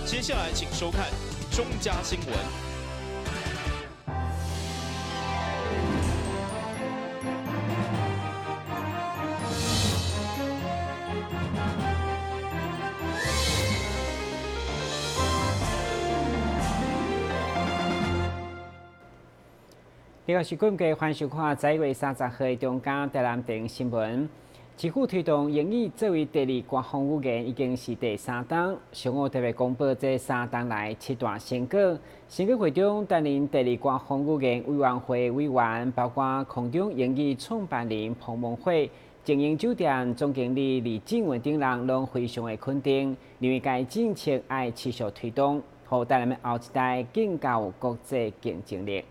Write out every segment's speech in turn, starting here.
接下来请收看中嘉新闻。呢个是观众欢迎收看10月30号中嘉台南电影新闻。市府推动英语作为第二官方语言已经是第3档，上午特别公布这3档来7大成果。成果会中担任第二官方语言委员会委员，包括空中英语创办人彭蒙慧、经营酒店总经理李正文等人，拢非常的肯定，认为该政策爱持续推动，好带来后一代更加有国际竞争力。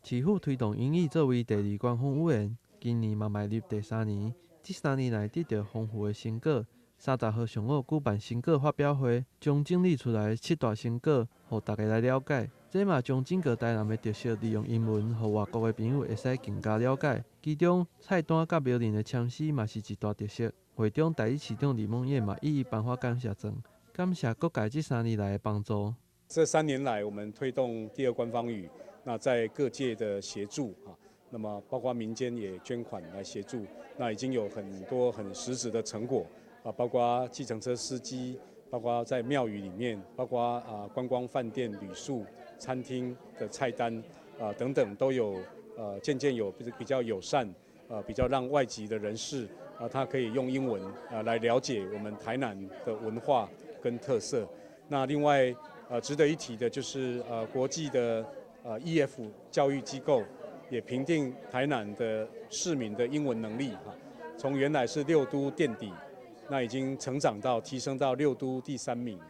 市府推动英语作为第二官方语言，今年嘛迈入第3年。这3年来得到丰富的成果。30号上午举办成果发表会，将整理出来7大成果，互大家来了解。这嘛将整个台南的特色利用英文，互外国的朋友会使更加了解。其中菜单甲苗人的签诗嘛是一大特色。会中代理市长李梦燕嘛一一颁发感谢状，感谢各界这3年来的帮助。这3年来，我们推动第2官方语。那在各界的协助那么包括民间也捐款来协助，那已经有很多很实质的成果包括计程车司机，包括在庙宇里面，包括观光饭店、旅宿、餐厅的菜单等等都有渐渐有比较友善比较让外籍的人士他可以用英文来了解我们台南的文化跟特色。那另外值得一提的就是国际的EF 教育机构也评定台南的市民的英文能力从原来是6都垫底，那已经成长到提升到6都第3名。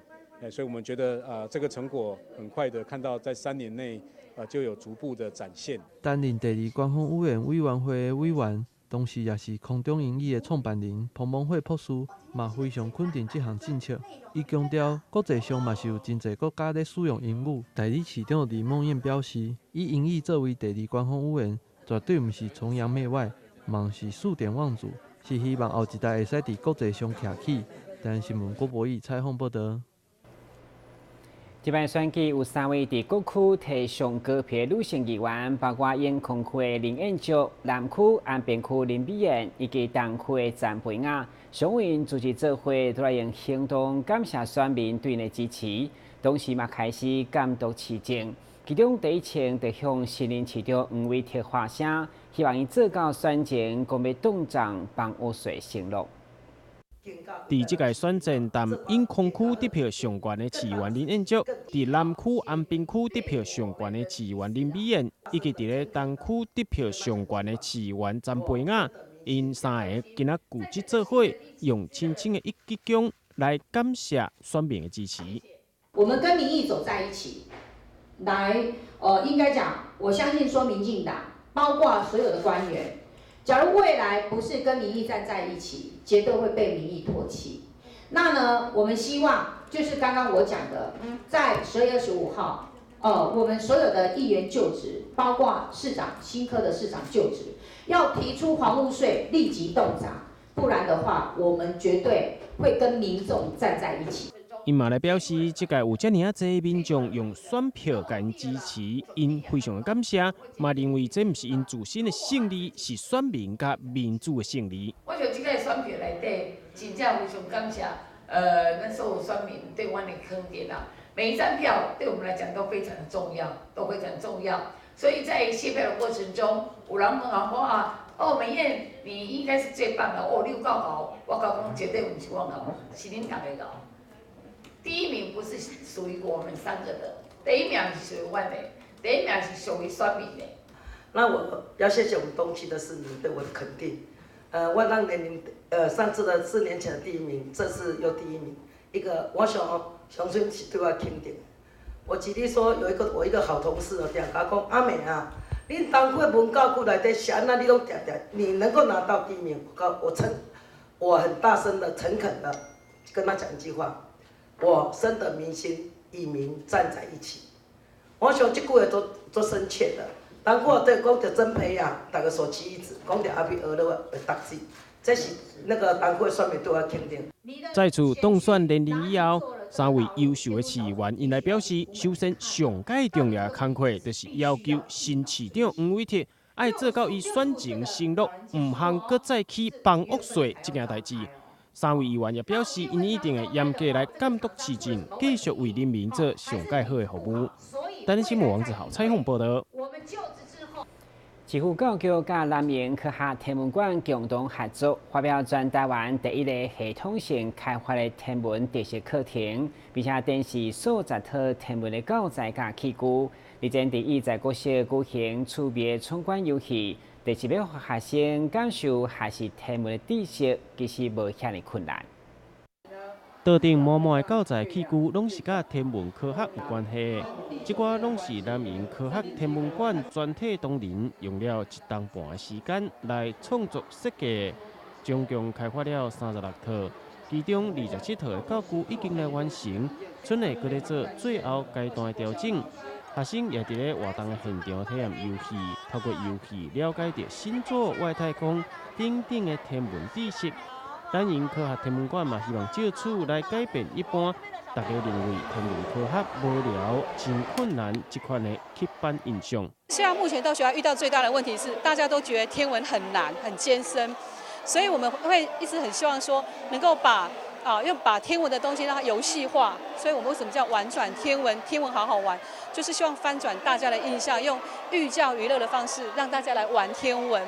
所以我们觉得这个成果很快的看到在3年内就有逐步的展现。担任第2官方语言委员会的委员，同时也是空中英语的创办人彭蒙慧博士，嘛非常肯定这项政策。伊强调，国际上嘛是有真侪国家在使用英语。代理市长李梦燕表示，以英语作为第2官方语言，绝对毋是崇洋媚外，嘛是数典忘祖，是希望后一代会使伫国际上徛起。台南新闻郭博义采访报道。这摆选举有3位伫各区提上高票的女性议员，包括永康区的林燕竹、南区安平区林美燕以及东区的詹培雅。上午因主持做会，都来用行动感谢选民对因的支持，同时嘛开始监督市政。其中第一程就向新任市长黄伟哲发声，希望伊做到选前公要动账帮乌水承诺。伫即届选战，担永康区得票上悬的市议员林燕竹，伫南区安平区得票上悬的市议员林美燕，以及伫咧东区得票上悬的市议员詹培雅，因3个今仔聚集做伙，用轻轻的一鞠躬来感谢选民的支持。我们跟民意走在一起，来应该讲，我相信说民进党，包括所有的官员。假如未来不是跟民意站在一起，绝对会被民意唾弃。那呢，我们希望就是刚刚我讲的，在12月25号，我们所有的议员就职，包括市长、新科的市长就职，要提出房屋税立即动涨，不然的话，我们绝对会跟民众站在一起。因嘛来表示，即届有遮尔啊侪民众用选票甲因支持，因非常的感谢，嘛认为这毋是因自身的胜利，是选民甲民主的胜利。我想即届选票内底，真正非常感谢，咱所有选民对我的肯定啊。每一张票对我们来讲都非常的重要，都非常重要。所以在卸票的过程中，有人问我美燕，你应该是最棒的你有够高，我讲绝对不是我高，是恁大家高。第1名不是属于我们3个的，第1名是属于我的，第1名是属于选民的。那我要谢谢我们东区的市民对我的肯定。我让上次的4年前的第1名，这次又第1名。我想乡村是对我肯定。我举例说，我一个好同事定甲讲阿美啊，恁东区文教区内底是安那，你拢定，你能够拿到第1名，我很大声的、诚恳的跟他讲一句话。我深得民心，与民站在一起。我想这句话都深切的。当我对讲到曾培雅，大家所起一指，讲到阿比俄勒的特质，这是那个当区选民对我肯定。再次当选连任以后， 3位优秀的市议员因来表示，首先上届重要的工作就是要求新市长黄伟哲爱做到伊选情承诺，唔通搁再起房屋税这件代志。3位议员也表示，因一定会严格来监督市政，继续为人民做上介好的服务。台新闻王子豪采访报道。市府教育局甲南明科学天文馆共同合作，发表全台湾第一个系统性开发的天文特色课程，并且展示数十套天文的教材甲器具。而且第一在国小举行趣味闯关游戏，就是要让学生感受学习天文的知识，其实无遐尼困难。桌顶满满的教材器具，拢是甲天文科学有关系的。这寡拢是南明科学天文馆全体同仁用了1冬半的时间来创作设计，总共开发了36套，其中27套的教具已经来完成，剩下搁咧做最后阶段的调整。学生也伫咧活动的现场体验游戏，透过游戏了解到星座、外太空等等的天文知识。南营科学天文馆嘛，希望借此来改变一般大家认为天文科学无聊、真困难这款的刻板印象。现在目前到学校遇到最大的问题是，大家都觉得天文很难、很艰深，所以我们会一直很希望说，能够把天文的东西让它游戏化。所以我们为什么叫玩转天文？天文好好玩，就是希望翻转大家的印象，用寓教于乐的方式让大家来玩天文。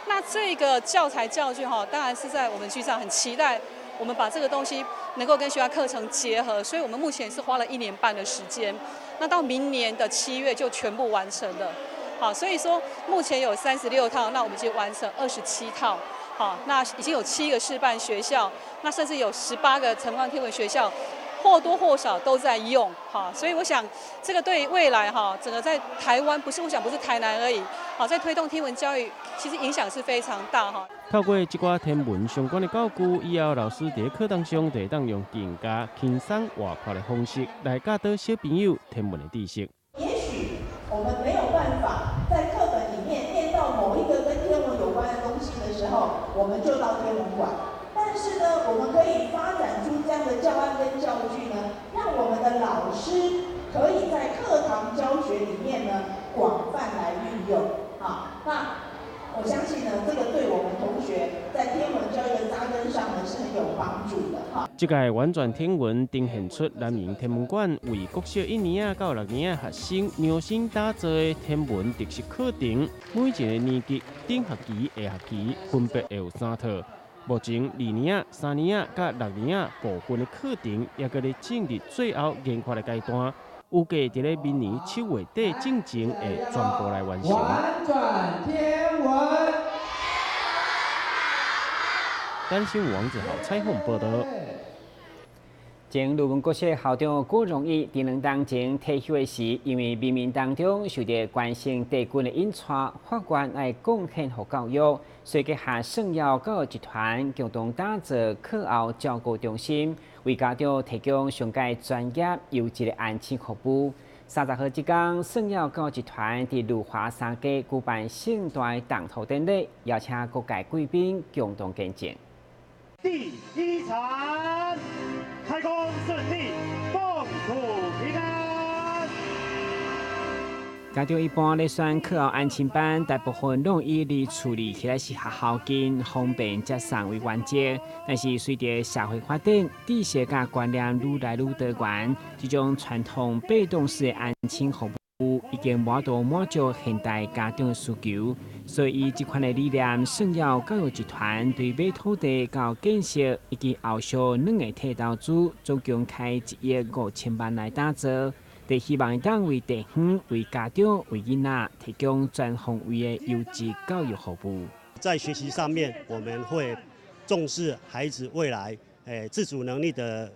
那这个教材教具当然是在我们局长很期待，我们把这个东西能够跟学校课程结合，所以我们目前是花了1年半的时间，那到明年的7月就全部完成了。好，所以说目前有36套，那我们已经完成27套。好，那已经有7个示范学校，那甚至有18个晨光天文学校，或多或少都在用。好，所以我想这个对未来整个在台湾不是台南而已，好，在推动天文教育，其实影响是非常大哈。透过这寡天文相关的教具，以后老师在课堂上就当用更加轻松活泼的方式来教导小朋友天文的知识。也许我们没有办法在课本里面念到某一个跟天文有关的东西的时候，我们就到天文馆。但是呢，我们可以发展出这样的教案跟教具呢，让我们的老师可以在课堂教学里面呢广泛来运用。好，那我相信呢，这个对我们同学在天文教育的扎根上呢是很有帮助的哈。这届玩转天文呈现出南营天文馆为国小1年到6年的学生量身打造的天文特色课程，每一个年级、顶学期、下学期分别会有3套。目前2年、3年、甲6年部分的课程也搁咧进入最后研发的阶段，预计伫咧明年7月底进前会全部来完成。玩转天文。台新闻王子豪采访报道。前卢文国小校长郭荣义伫2当前退休的时，因为民民当中受到关心地军的引带，法官来贡献给教育，所以结合圣耀教育集团共同打造课后照顾中心，为家长提供上界专业优质的安亲服务。30号这天，圣耀教育集团伫鲁华三街举办盛大动土典礼，邀请各界贵宾共同见证。第1场。开工顺利，风土平安。家长一般咧选课后安亲班，大部分拢以离处理起来是学校近、方便接送为原则。但是随着社会发展，知识甲观念愈来愈多元，这种传统被动式的安亲服务已经无法满足现代家长的需求。所以，以这款的理念，圣耀教育集团对买土地、到建设以及后续2个铁道组，总共开1亿5千万来打造，就希望当为地方、为家长、为囡仔提供全方位的优质教育服务。在学习上面，我们会重视孩子未来自主能力的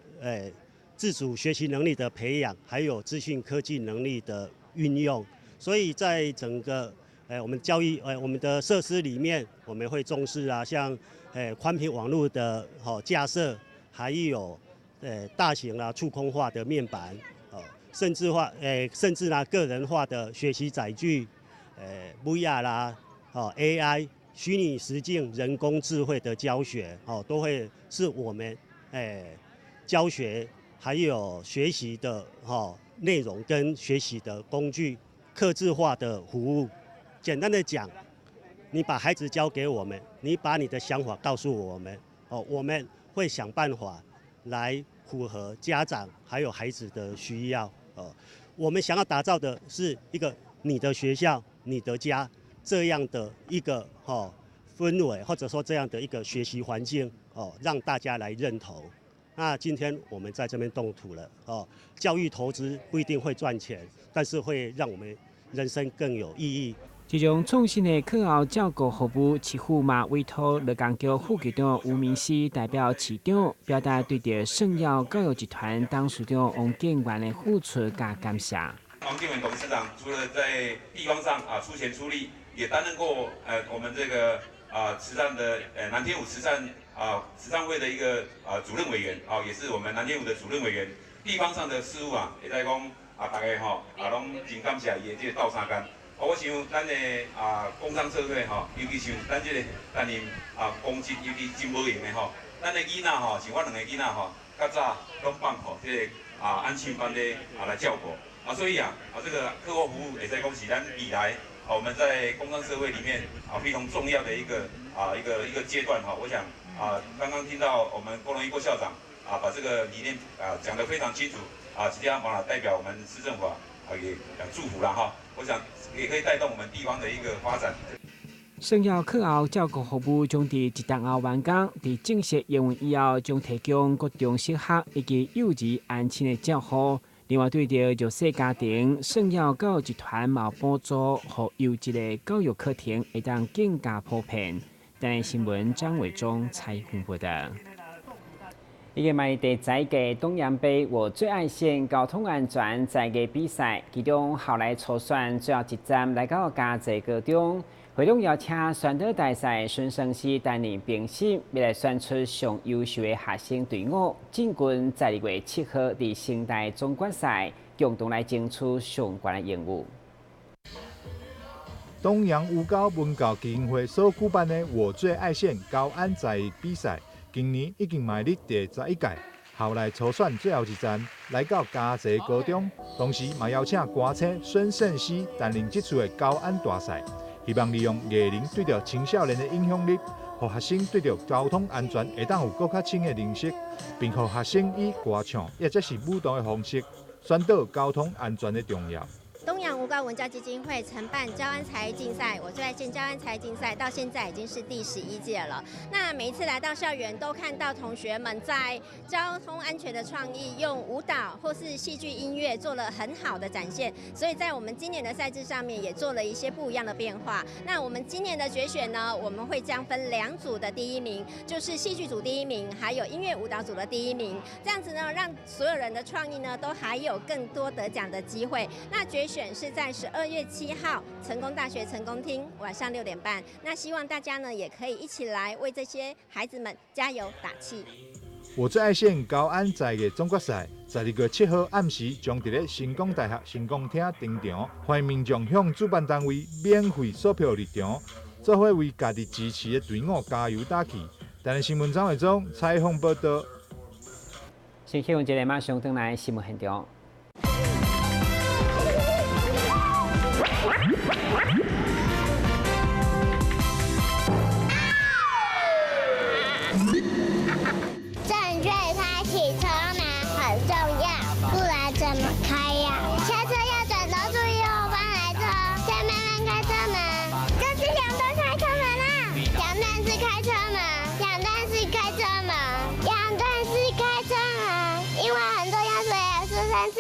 自主学习能力的培养，还有资讯科技能力的运用。所以在整个我们教育我们的设施里面，我们会重视像宽频网络的架设，还有大型触控化的面板，甚至个人化的学习载具，VR 啦，AI 虚拟实境、人工智慧的教学，都会是我们教学还有学习的内容跟学习的工具，客制化的服务。简单的讲，你把孩子交给我们，你把你的想法告诉我们，我们会想办法来符合家长还有孩子的需要。我们想要打造的是一个你的学校、你的家这样的一个氛围，或者说这样的一个学习环境，让大家来认同。那今天我们在这边动土了，教育投资不一定会赚钱，但是会让我们人生更有意义。这种创新的课后照顾服务，市府嘛委托乐江局副局长吴明熙代表市长，表达对着圣耀教育集团董事长王建元的付出加感谢。王建元董事长除了在地方上出钱出力，也担任过我们这个慈善的南天舞慈善会的一个主任委员，也是我们南天舞的主任委员。地方上的事务会使讲大家拢真感谢伊的这个斗相共。我想咱的工商社会尤其像咱这个担任公职，尤其真无闲的咱的囡仔像我2个囡仔较早拢放这个安亲班的来照顾所以这个课后服务会使讲是咱未来我们在工商社会里面非常重要的一个阶段我想刚刚听到我们郭荣义郭校长把这个理念讲得非常清楚今天代表我们市政府也祝福了我想也可以带动我们地方的一个发展。圣耀课后照顾服务将伫1档后完工，伫正式营运以后，将提供各种适合以及幼儿安亲的照护。另外，对着弱势家庭，圣耀教育集团嘛补助，予优质的教育课程会当更加普遍。台湾新闻张伟忠采访报道。一个卖第10届东洋杯我最爱线交通安全10个比赛，其中后来初选最后一站来到嘉义高中，会中邀请宣导大赛孙胜熙担任评审，要来选出上优秀的学生队伍，进军12月7号伫新台总决赛，共同来争取上悬的任务。东洋武高文教基金会所举办的我最爱线高安在比赛。今年已经迈入第11届，后来初选最后一站来到嘉义高中，同时也邀请歌星孙胜熙担任这次的高安大赛，希望利用艺人对着青少年的影响力，让学生对着交通安全会当有更较深的认识，并让学生以歌唱或者是舞蹈的方式宣导交通安全的重要。东洋武高文教基金会承办交安才艺竞赛，我最爱线交安才艺竞赛到现在已经是第11届了。那每一次来到校园，都看到同学们在交通安全的创意，用舞蹈或是戏剧音乐做了很好的展现。所以在我们今年的赛制上面也做了一些不一样的变化。那我们今年的决选呢，我们会将分2组的第1名，就是戏剧组第1名，还有音乐舞蹈组的第1名。这样子呢，让所有人的创意呢都还有更多得奖的机会。那决选是在12月7号成功大学成功厅晚上6点半。那希望大家呢也可以一起来为这些孩子们加油打气。我最爱线高安在嘅总决赛，12月7号暗时将伫咧成功大学成功厅登场，欢迎民众向主办单位免费售票入场，做伙为家己支持的队伍加油打气。台湾新闻张伟忠采访报道。先新闻节马上登来新闻现场。正确开启车门很重要，不然怎么开呀？下车要转头注意后方来车，再慢慢开车门。这是2段开车门啦，2段式开车门，2段式开车门，2段式开车门，因为很重要，所以说3次。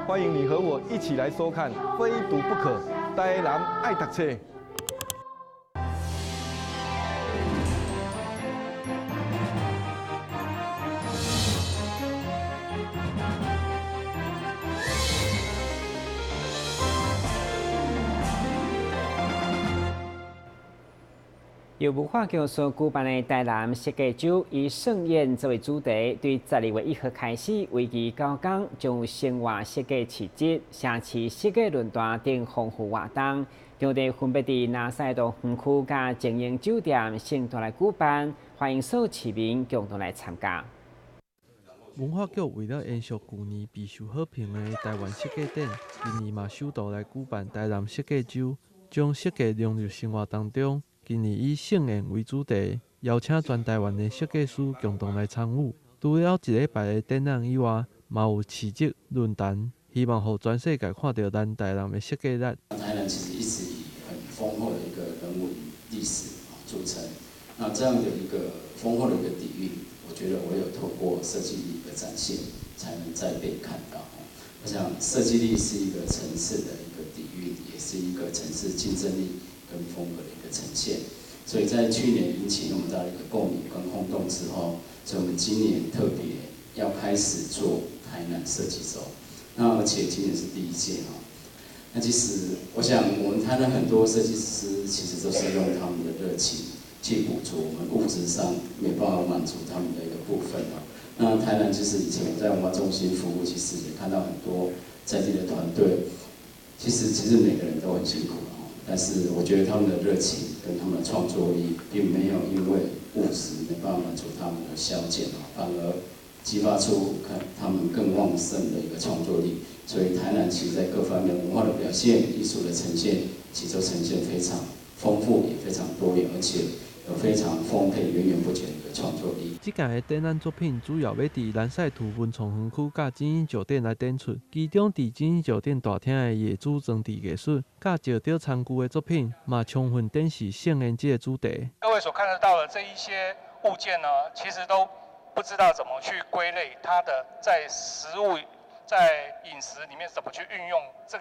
欢迎你和我一起来收看《非读不可》，台南爱读册。由文化局所举办的台南设计周以盛宴作为主题，对12月1号开始，为期9天，将有生活设计市集、城市设计论坛等丰富活动。场地分别伫南西道园区甲精英酒店盛大来举办，欢迎所有市民共同来参加。文化局为了延续去年备受好评的台湾设计展，今年嘛首度来举办台南设计周，将设计融入生活当中。今年以盛宴为主题，邀请全台湾的设计师共同来参与。除了一礼拜的展览以外，嘛有市集论坛，希望让全世界看到咱台南的设计力。台南其实一直以很丰厚的一个人文历史著称，那这样的一个丰厚的一个底蕴，我觉得唯有透过设计力的展现，才能再被看到。我想设计力是一个城市的一个底蕴，也是一个城市竞争力跟风格的一个呈现。所以在去年引起那么大的一个共鸣跟轰动之后，所以我们今年特别要开始做台南设计周。那而且今年是第1届哈。那其实我想我们台南很多设计师其实都是用他们的热情去补足我们物质上没办法满足他们的一个部分哦。那台南其实以前我在文化中心服务，其实也看到很多在地的团队，其实每个人都很辛苦哦，但是我觉得他们的热情跟他们的创作力，并没有因为物质没办法满足他们而消减哦，反而激发出他们更旺盛的一个创作力。所以台南其实在各方面文化的表现、艺术的呈现，其实都呈现非常丰富，也非常多元，而且有非常丰沛、源源不绝的一个创作力。这届的展览作品主要要伫南西图文创园区甲精英酒店来展出，其中伫精英酒店大厅的野猪装置艺术，甲石雕餐具的作品，嘛充分展示盛宴节的主题。各位所看得到的这一些物件呢，其实都不知道怎么去归类它的在食物。在饮食里面怎么去运用这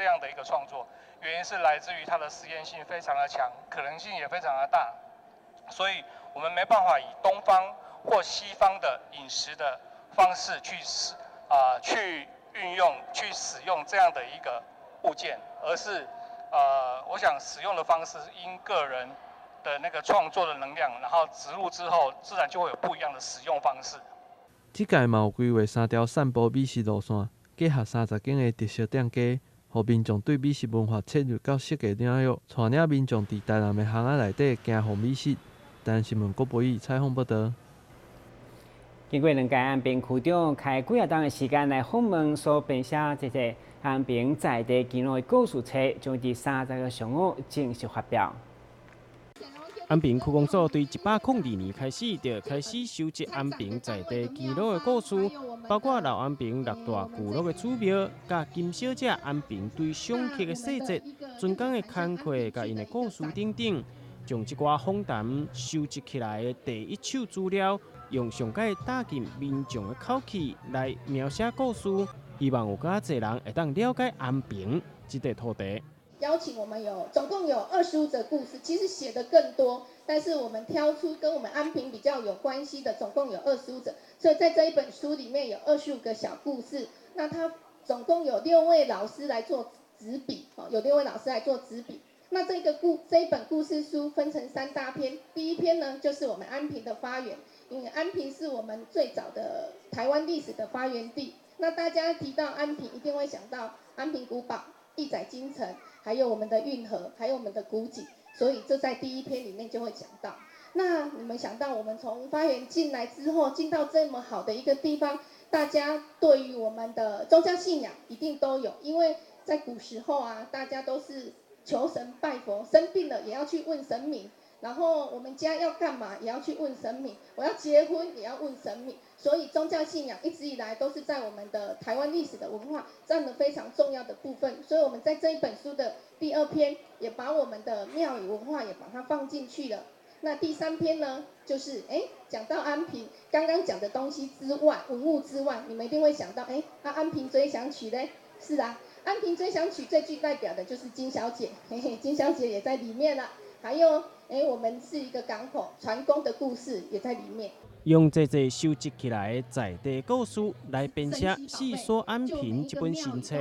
样的一个创作？原因是来自于它的实验性非常的强，可能性也非常的大，所以我们没办法以东方或西方的饮食的方式去运用、去使用这样的一个物件，而是我想使用的方式因个人的那个创作的能量，然后植入之后，自然就会有不一样的使用方式。这届嘛有规划3条散步美食路线，结合30间的特色店家，让民众对美食文化切入到设计领域，带领民众伫台南的巷仔内底行访美食。台南新闻郭培义采访报道。经过2届安平区长开几啊档的时间来访问所编写这个安平在地记录的故事册，将伫30个上午正式发表。安平区公所对102年开始就开始收集安平在地记录的故事，包括老安平6大聚落的祖庙，甲金小姐安平对上客的细节、尊港的工课，甲因的故事等等，将这寡访谈收集起来的第一手资料，用上界打进民众的口气来描写故事，希望有较侪人会当了解安平这块土地。邀请我们总共有25则故事，其实写的更多，但是我们挑出跟我们安平比较有关系的，总共有25则，所以在这一本书里面有25个小故事。那它总共有6位老师来做执笔，有6位老师来做执笔。那这一本故事书分成3大篇，第一篇呢就是我们安平的发源，因为安平是我们最早的台湾历史的发源地。那大家提到安平，一定会想到安平古堡、义载京城，还有我们的运河，还有我们的古井，所以这在第一篇里面就会讲到。那你们想到我们从发源进来之后，进到这么好的一个地方，大家对于我们的宗教信仰一定都有，因为在古时候啊，大家都是求神拜佛，生病了也要去问神明，然后我们家要干嘛也要去问神明，我要结婚也要问神明，所以宗教信仰一直以来都是在我们的台湾历史的文化占了非常重要的部分。所以我们在这一本书的第2篇也把我们的庙宇文化也把它放进去了。那第3篇呢，就是讲到安平刚刚讲的东西之外，文物之外，你们一定会想到安平追想曲呢？是啊，安平追想曲最具代表的就是金小姐，金小姐也在里面了。还有我们是一个港口船工的故事也在里面。用这收集起来的在地故事来编写《细说安平》这本新册，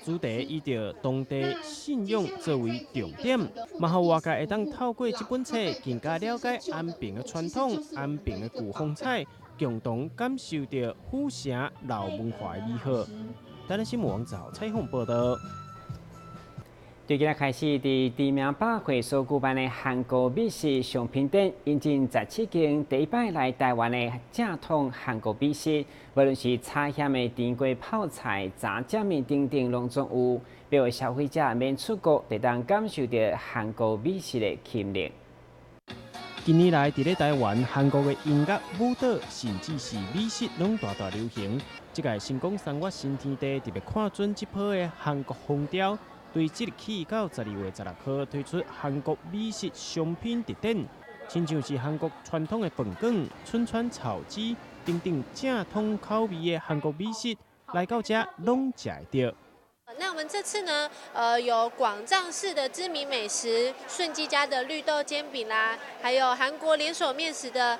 主题以着当地信仰作为重点，嘛互外界会当透过这本册更加了解安平的传统、安平的旧风采，共同感受到府城老文化的美好。台南新闻网找采访报道。对今日开始，伫知名百货所举办的韩国美食商品展，引进17间第一摆来台湾的正统韩国美食，无论是茶咸的甜粿、泡菜、炸酱面等等，拢总有，让消费者免出国，会当感受到韩国美食的吸引力。近年来，伫咧台湾、韩国的音乐、舞蹈，甚至是美食，拢大大流行。这届新光三越新天地特别看准这波的韩国风潮。对即日起到12月16号推出韩国美食商品特展，亲像是韩国传统的饭卷、春川炒鸡等等正统口味的韩国美食，来到这拢食得到。那我们这次呢，有广藏市的知名美食顺基家的绿豆煎饼啦，还有韩国连锁面食的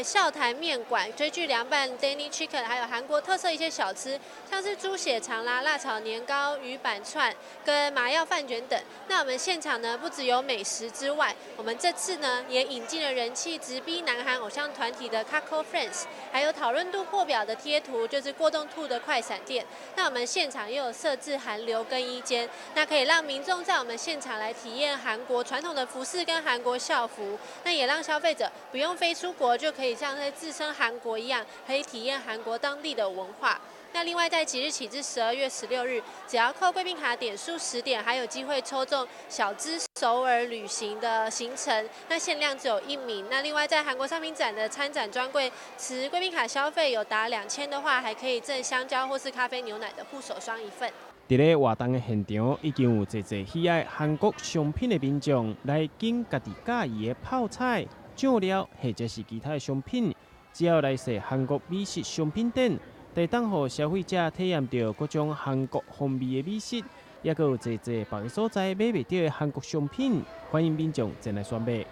笑谈面馆、追剧凉拌 Danny Chicken， 还有韩国特色一些小吃，像是猪血肠啦、辣炒年糕、鱼板串跟麻药饭卷等。那我们现场呢，不只有美食之外，我们这次呢也引进了人气直逼南韩偶像团体的 Kakao Friends， 还有讨论度破表的贴图，就是过动兔的快闪店。那我们现场也有设置韩流更衣间，那可以让民众在我们现场来体验韩国传统的服饰跟韩国校服，那也让消费者不用飞出国就可以像在置身韩国一样，可以体验韩国当地的文化。那另外在即日起至12月16日，只要扣贵宾卡点数10点，还有机会抽中小资首尔旅行的行程，那限量只有1名。那另外在韩国商品展的参展专柜，持贵宾卡消费有达2000的话，还可以赠香蕉或是咖啡牛奶的护手霜1份。伫咧活动的现场，已经有侪喜爱韩国商品的民众来拣家己喜意的泡菜、酱料或者是其他的商品，只要来设韩国美食商品店，会当予消费者体验到各种韩国风味的美食，也有侪别个所在买袂到的韩国商品，欢迎民众前来选买。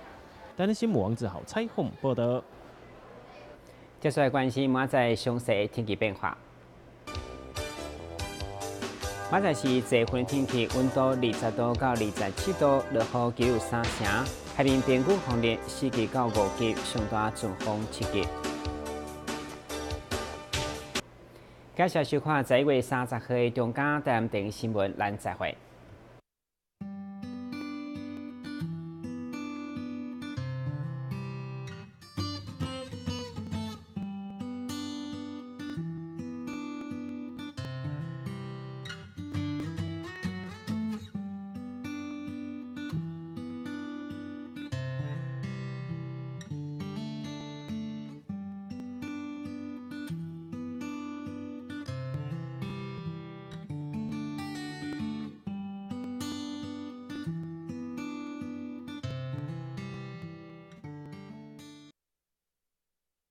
台南新闻网只好采访报道。接下来关心明仔详细的天气变化。明仔是多云天气，温度20度到27度，落雨机有3成。海面平均风力4级到5级，上大阵风7级。介绍收看11月30号的中港台南电视新闻，咱再会。